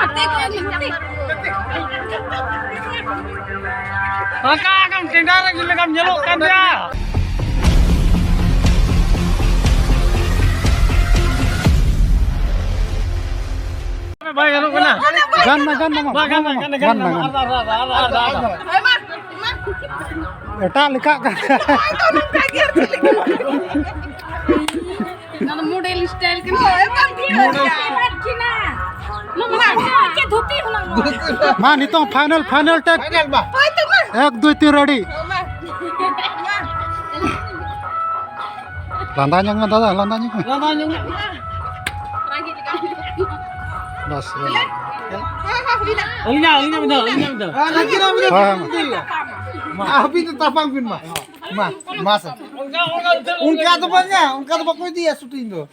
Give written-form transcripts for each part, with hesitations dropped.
Mati ko yung mati. Maka akan tendara gila kam nyelok kan dia. Baik anu kena. Ganna eta lika kan. Nada model style kan. Man itu final tag. 1 2 3 ready. Lantanya nggak dadah, lantanya. Bas. Alinya betul. Lagi Abi itu tapang pin masa. Unka तो कोई दिया shooting तो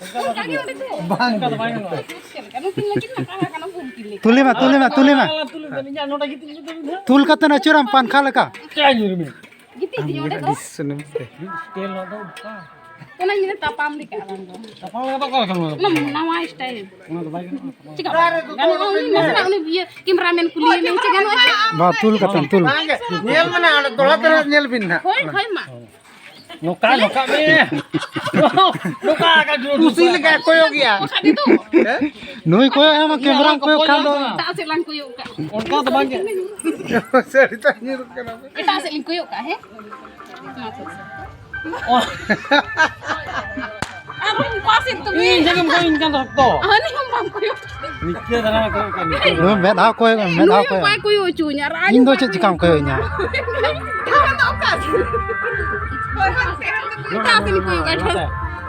bang Tuli mah. Tul kata na curam pan khalaka. Kena ini tapam di kalang ko. Tapang kata kau kamu. Nama style. Cika. Gano ini masa ini biar kameramen kuliah yang cika no aja. Ba tul kata tul. nyel mana ada tola terus nyel pin na Koi ma. Nuka me. Nuka ka dulu. usil ka koyo gya Kadi tu. Noi koyo ama kamera koyo kando. Tak selang koyo ka. Unka to bange. cerita nyir kenapa Kita seling koyo ka he. Oh. Arung pasin tu. Ini jangan koin kan to. Ani ngam koyo. Nikah dana ko kan. Noi met ha koyo met ha koyo. Pai koyo cunya ra. Indo cikam koyo nya. Kita seling koyo ka.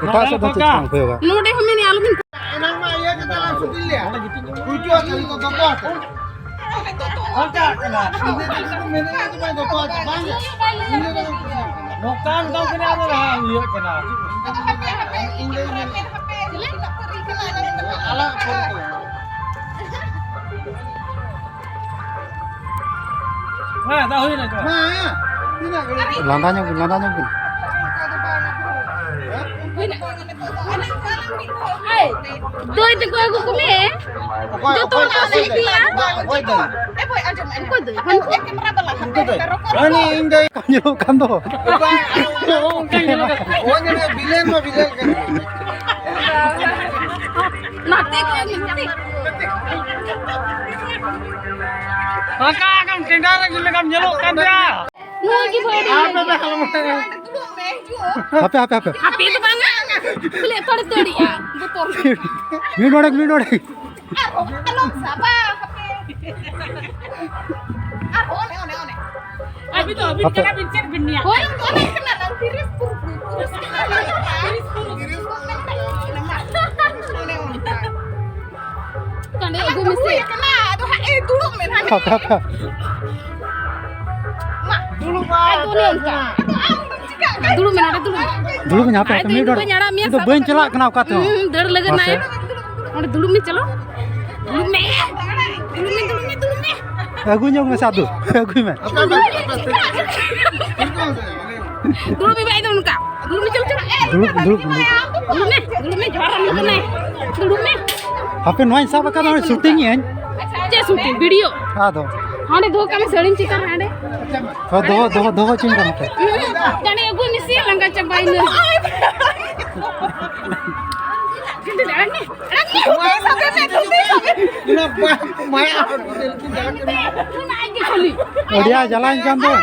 Kita sudah cikam koyo ka. Node humi ni alumin. enang mah ya kita langsung lihat lucu aja itu tokoh Angka kena. ini itu menengah itu main tokoh aja bang ini Nukan kau kena apa lah? Iya kena. ala foto Nah, tahu ini coba. nah ini Lantanya pun. Hai, doi te koyo ko me. Jo to na se dia. koy dai Ko doi. Han kamera bala. ani indai Kanyo kando. oh ini bilen kan Mati ko yung mati. Maka akan tendara gila kam nyelok kan dia. Nugi bodi. apa kalau mau Apa. Api itu bang. Beli todi ya. Betul. Minodek. Halo, siapa? One. Abi tuh, abi jangan bincang benia. Oh, one kena lang tiris puru. Kan dia gue mesti kena. Aduh, duduk men. Apa. dulu pak Dulu men ada dulu. Dulu nyapa ka minodek. Itu bain celak kenapa ka to. Dar lagan naik. Ada dulu men chalo. Dulu men. Aku nyong satu. Aku me. Dulu men baik dulu kak. Dulu men chalo. Dulu men jaran lagan naik. Dulu men. Apa noin sab ka to shooting yen. चे shooting video Ado. हाँ दो कम selling chicken है day Do cinta apa? जाने एगो मिसी लंगा चबाई ने जिंदे लड़ने ओए सबे में ini maya तू ना आगे खोली Dia jalan kan tuh.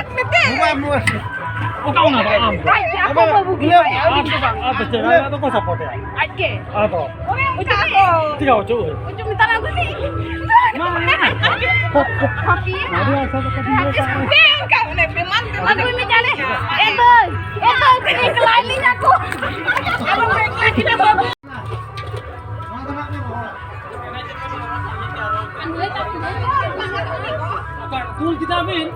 Oh kau nak am. apa babu gila ya Apa cewek atau kau support ya? आगे Atau ओए उठा को tiga cuy. उठा मिता ना गुसी पापी Dia satu ka dia. का ने बेमान aku में जाने itu kelali aku aku lagi dah babu Tul kita ambil.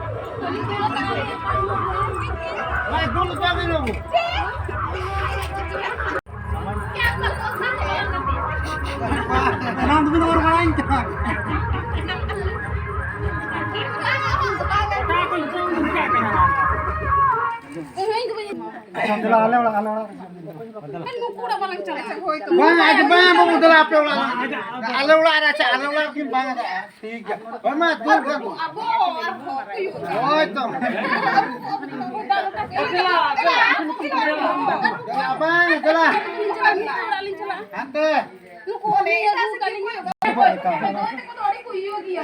dulu kami dulu Nanti kita orang lain cak. Alhamdulillah, alhamdulillah. Kan nuku udah malang cala. Bang, ada bang, mau udah apa ulah? Ada ulah ada cak, ada ulah kim bang ada. Tiga. Mama tuh kan. Abo, arbo. Oh itu. Apa nih telah? Ante. Nuku ni nuku kali ni. Ko to ko iyo gi.